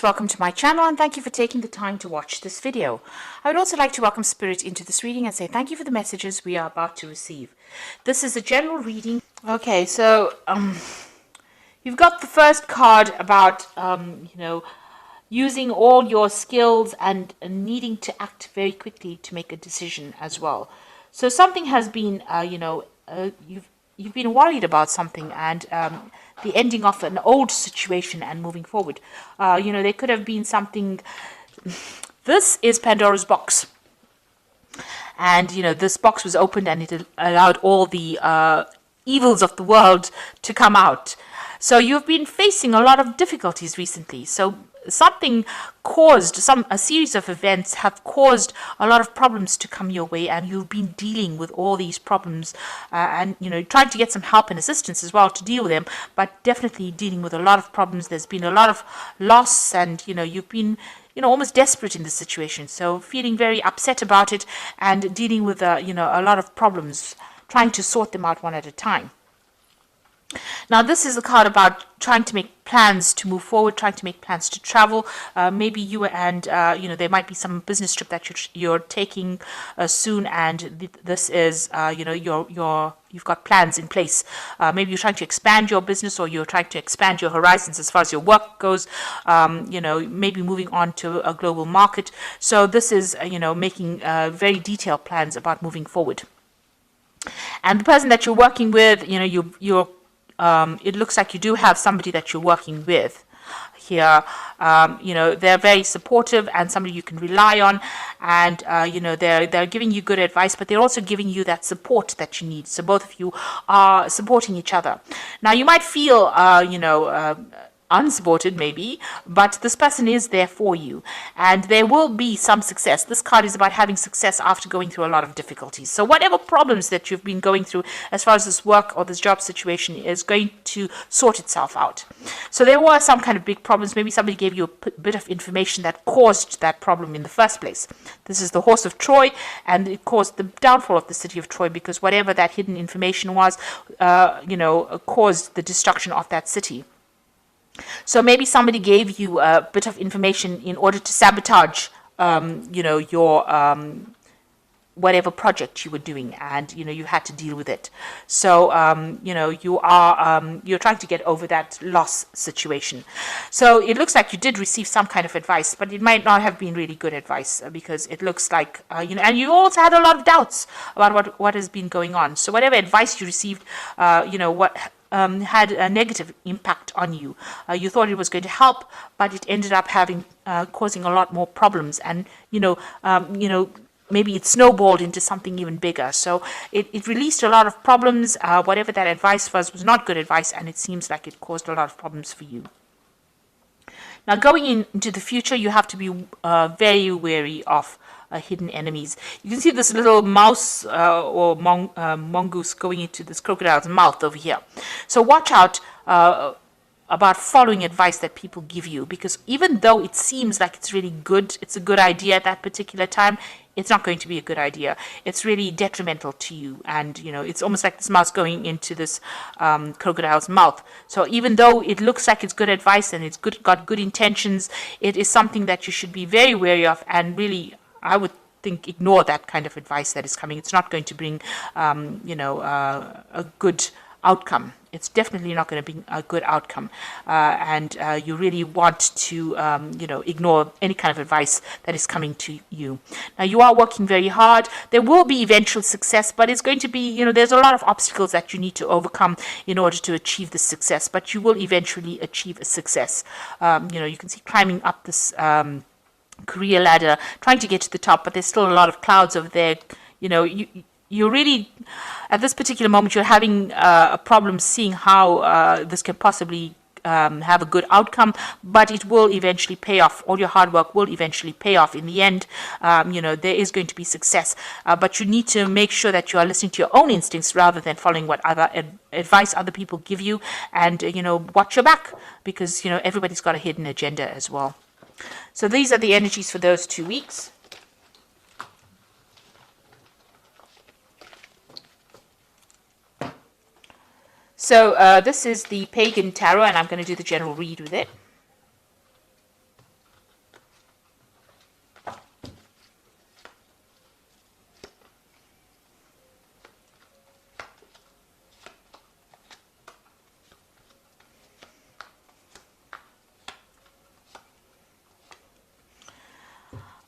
Welcome to my channel and thank you for taking the time to watch this video. I would also like to welcome Spirit into this reading and say thank you for the messages we are about to receive. This is a general reading. Okay, so you've got the first card about using all your skills and needing to act very quickly to make a decision as well. So something has been you've been worried about something and the ending of an old situation and moving forward. There could have been something. This is Pandora's box. And, this box was opened and it allowed all the evils of the world to come out. So you've been facing a lot of difficulties recently. So something caused, a series of events have caused a lot of problems to come your way, and you've been dealing with all these problems and trying to get some help and assistance as well to deal with them, but definitely dealing with a lot of problems. There's been a lot of loss, and you've been almost desperate in this situation, so feeling very upset about it and dealing with a lot of problems, trying to sort them out one at a time. Now, this is a card about trying to make plans to move forward, trying to make plans to travel. Maybe you and, there might be some business trip that you're taking soon, and this is, you've got plans in place. Maybe you're trying to expand your business, or you're trying to expand your horizons as far as your work goes, maybe moving on to a global market. So this is, making very detailed plans about moving forward. And the person that you're working with, it looks like you do have somebody that you're working with here. They're very supportive and somebody you can rely on, and they're giving you good advice, but they're also giving you that support that you need. So both of you are supporting each other. Now, you might feel unsupported maybe, but this person is there for you, and there will be some success. This card is about having success after going through a lot of difficulties. So whatever problems that you've been going through as far as this work or this job situation is going to sort itself out. So there were some kind of big problems. Maybe somebody gave you a bit of information that caused that problem in the first place. This is the horse of Troy, and it caused the downfall of the city of Troy, because whatever that hidden information was, caused the destruction of that city. So maybe somebody gave you a bit of information in order to sabotage, your whatever project you were doing, and you had to deal with it. So you're trying to get over that loss situation. So it looks like you did receive some kind of advice, but it might not have been really good advice, because it looks like and you also had a lot of doubts about what has been going on. So whatever advice you received, had a negative impact on you. You thought it was going to help, but it ended up causing a lot more problems, and maybe it snowballed into something even bigger. So it released a lot of problems. Whatever that advice was not good advice, and it seems like it caused a lot of problems for you. Now, going into the future, you have to be very wary of hidden enemies. You can see this little mouse or mongoose going into this crocodile's mouth over here. So watch out about following advice that people give you, because even though it seems like it's really good, it's a good idea at that particular time, it's not going to be a good idea. It's really detrimental to you, and it's almost like this mouse going into this crocodile's mouth. So even though it looks like it's good advice and it's got good intentions, it is something that you should be very wary of, and really, I would think, ignore that kind of advice that is coming. It's not going to bring, a good outcome. It's definitely not going to bring a good outcome. And you really want to, ignore any kind of advice that is coming to you. Now, you are working very hard. There will be eventual success, but it's going to be, there's a lot of obstacles that you need to overcome in order to achieve the success, but you will eventually achieve a success. You can see climbing up this career ladder, trying to get to the top, but there's still a lot of clouds over there. You're really, at this particular moment, you're having a problem seeing how this can possibly have a good outcome, but it will eventually pay off. All your hard work will eventually pay off in the end. There is going to be success, but you need to make sure that you are listening to your own instincts rather than following what other advice other people give you, and watch your back, because everybody's got a hidden agenda as well. So these are the energies for those 2 weeks. So this is the Pagan Tarot, and I'm going to do the general read with it.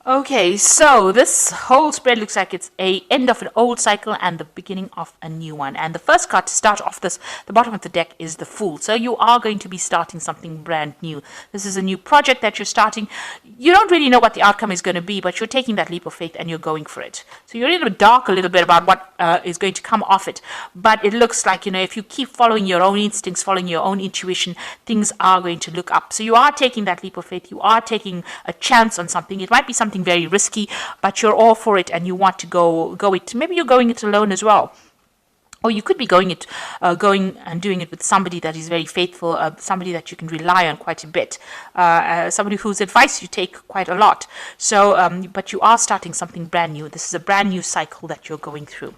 Okay, so this whole spread looks like it's a end of an old cycle and the beginning of a new one. And the first card to start off this, the bottom of the deck, is the Fool. So you are going to be starting something brand new. This is a new project that you're starting. You don't really know what the outcome is going to be, but you're taking that leap of faith and you're going for it. So you're in the dark a little bit about what is going to come off it. But it looks like, if you keep following your own instincts, following your own intuition, things are going to look up. So you are taking that leap of faith. You are taking a chance on something. It might be something very risky, but you're all for it and you want to go it. Maybe you're going it alone as well. Or you could be going and doing it with somebody that is very faithful, somebody that you can rely on quite a bit, somebody whose advice you take quite a lot. So, but you are starting something brand new. This is a brand new cycle that you're going through.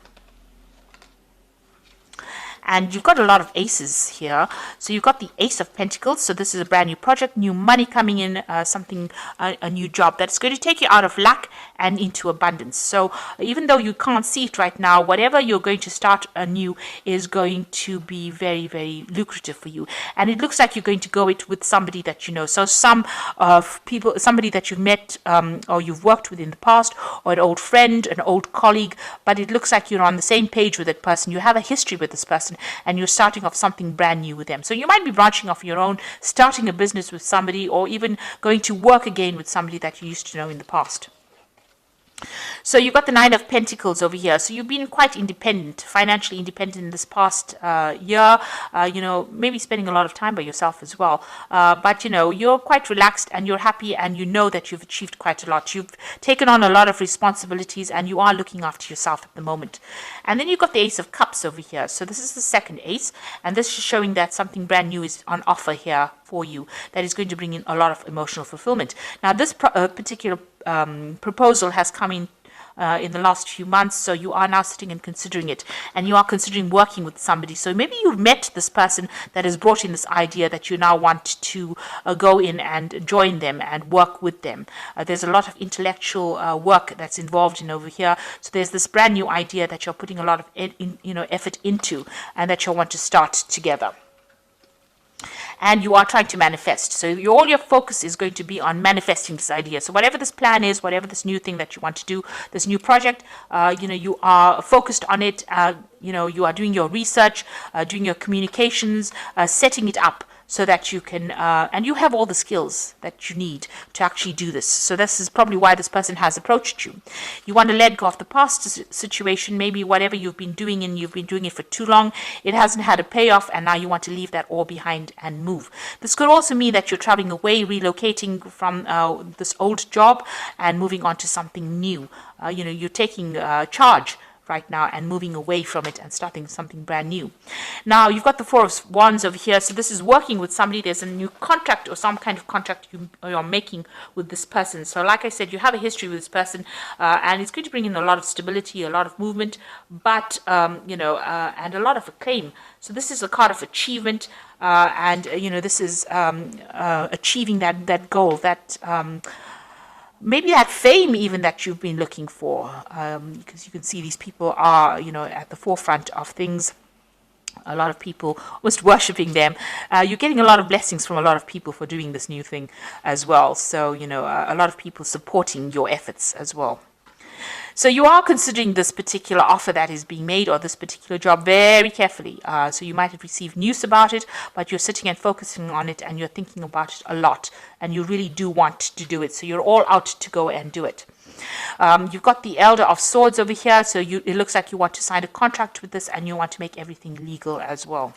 And you've got a lot of aces here. So you've got the Ace of Pentacles. So this is a brand new project, new money coming in, a new job that's going to take you out of lack and into abundance. So even though you can't see it right now, whatever you're going to start anew is going to be very, very lucrative for you. And it looks like you're going to go it with somebody that you know. So somebody that you've met or you've worked with in the past, or an old friend, an old colleague, but it looks like you're on the same page with that person. You have a history with this person and you're starting off something brand new with them. So you might be branching off your own, starting a business with somebody, or even going to work again with somebody that you used to know in the past. So you've got the Nine of Pentacles over here. So you've been quite independent, financially independent in this past year, maybe spending a lot of time by yourself as well. But, you're quite relaxed and you're happy and you know that you've achieved quite a lot. You've taken on a lot of responsibilities and you are looking after yourself at the moment. And then you've got the Ace of Cups over here. So this is the second ace. And this is showing that something brand new is on offer here for you that is going to bring in a lot of emotional fulfillment. Now, this particular proposal has come in the last few months, so you are now sitting and considering it, and you are considering working with somebody. So maybe you've met this person that has brought in this idea that you now want to go in and join them and work with them. There's a lot of intellectual work that's involved in over here. So there's this brand new idea that you're putting a lot of effort into, and that you'll want to start together. And you are trying to manifest. So all your focus is going to be on manifesting this idea. So whatever this plan is, whatever this new thing that you want to do, this new project, you are focused on it. You are doing your research, doing your communications, setting it up so that you can, and you have all the skills that you need to actually do this. So this is probably why this person has approached you. You want to let go of the past situation, maybe whatever you've been doing and you've been doing it for too long, it hasn't had a payoff, and now you want to leave that all behind and move. This could also mean that you're traveling away, relocating from this old job and moving on to something new. You're taking charge right now and moving away from it and starting something brand new. Now you've got the Four of Wands over here. So this is working with somebody. There's a new contract or some kind of contract you're making with this person. So like I said, you have a history with this person, and it's going to bring in a lot of stability, a lot of movement, but and a lot of acclaim. So this is a card of achievement, and this is achieving that goal, that maybe that fame even that you've been looking for, because you can see these people are, at the forefront of things. A lot of people almost worshipping them. You're getting a lot of blessings from a lot of people for doing this new thing as well. So, a lot of people supporting your efforts as well. So you are considering this particular offer that is being made, or this particular job, very carefully. So you might have received news about it, but you're sitting and focusing on it and you're thinking about it a lot, and you really do want to do it. So you're all out to go and do it. You've got the Elder of Swords over here. So it looks like you want to sign a contract with this and you want to make everything legal as well.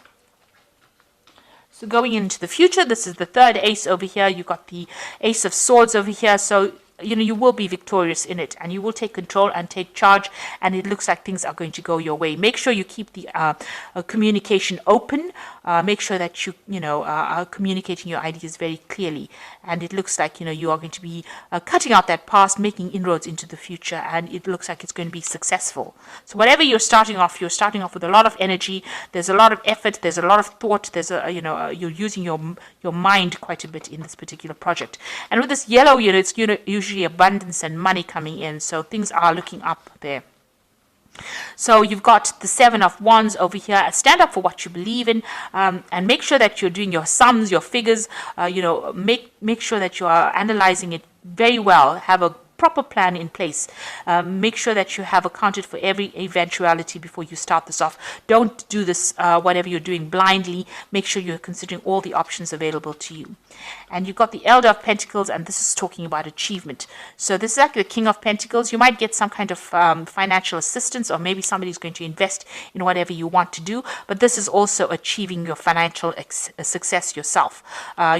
So going into the future, this is the third ace over here. You've got the Ace of Swords over here. So you will be victorious in it, and you will take control and take charge, and it looks like things are going to go your way. Make sure you keep the communication open. Make sure that you are communicating your ideas very clearly, and it looks like you are going to be cutting out that past, making inroads into the future, and it looks like it's going to be successful. So whatever you're starting off with a lot of energy. There's a lot of effort. There's a lot of thought. There's you're using your mind quite a bit in this particular project. And with this yellow, it's usually abundance and money coming in, so things are looking up there. So you've got the Seven of Wands over here. Stand up for what you believe in, and make sure that you're doing your sums, your figures. Make sure that you are analyzing it very well. Have a proper plan in place. Make sure that you have accounted for every eventuality before you start this off. Don't do this, whatever you're doing, blindly. Make sure you're considering all the options available to you. And you've got the Elder of Pentacles, and this is talking about achievement. So this is like the King of Pentacles. You might get some kind of financial assistance, or maybe somebody's going to invest in whatever you want to do, but this is also achieving your financial success yourself.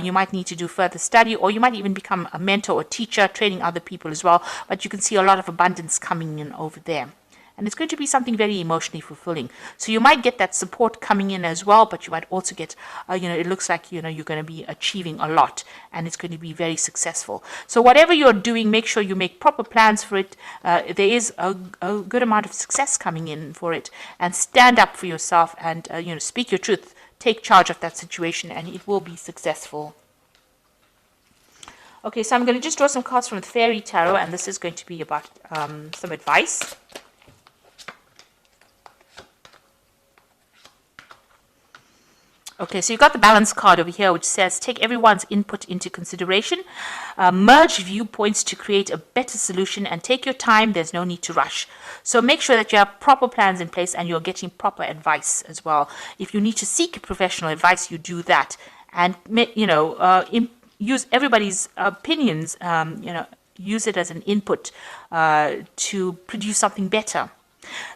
You might need to do further study, or you might even become a mentor or teacher, training other people as well, but you can see a lot of abundance coming in over there. And it's going to be something very emotionally fulfilling. So you might get that support coming in as well, but you might also get, it looks like, you're going to be achieving a lot, and it's going to be very successful. So whatever you're doing, make sure you make proper plans for it. There is a good amount of success coming in for it, and stand up for yourself and, speak your truth. Take charge of that situation, and it will be successful. Okay, so I'm going to just draw some cards from the Fairy Tarot, and this is going to be about some advice. Okay, so you've got the Balance card over here, which says, take everyone's input into consideration, merge viewpoints to create a better solution, and take your time. There's no need to rush. So make sure that you have proper plans in place and you're getting proper advice as well. If you need to seek professional advice, you do that. And, use everybody's opinions, use it as an input to produce something better.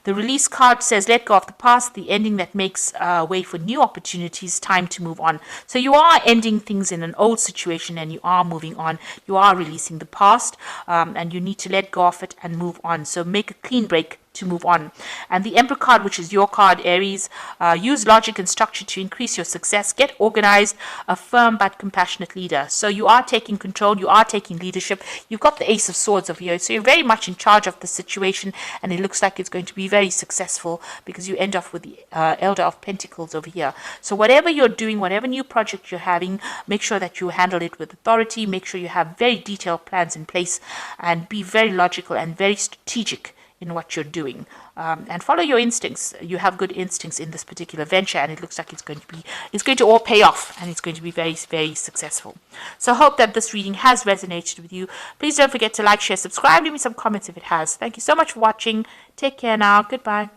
The Release card says, let go of the past, the ending that makes way for new opportunities, time to move on. So you are ending things in an old situation and you are moving on. You are releasing the past, and you need to let go of it and move on. So make a clean break to move on. And the Emperor card, which is your card, Aries, use logic and structure to increase your success. Get organized, a firm but compassionate leader. So you are taking control, you are taking leadership. You've got the Ace of Swords over here, so you're very much in charge of the situation, and it looks like it's going to be very successful because you end off with the Elder of Pentacles over here. So whatever you're doing, whatever new project you're having, make sure that you handle it with authority. Make sure you have very detailed plans in place, and be very logical and very strategic in what you're doing, and follow your instincts. You have good instincts in this particular venture, and it looks like it's going to all pay off, and it's going to be very, very successful. So I hope that this reading has resonated with you. Please don't forget to like, share, subscribe. Leave me some comments if it has. Thank you so much for watching. Take care now. Goodbye.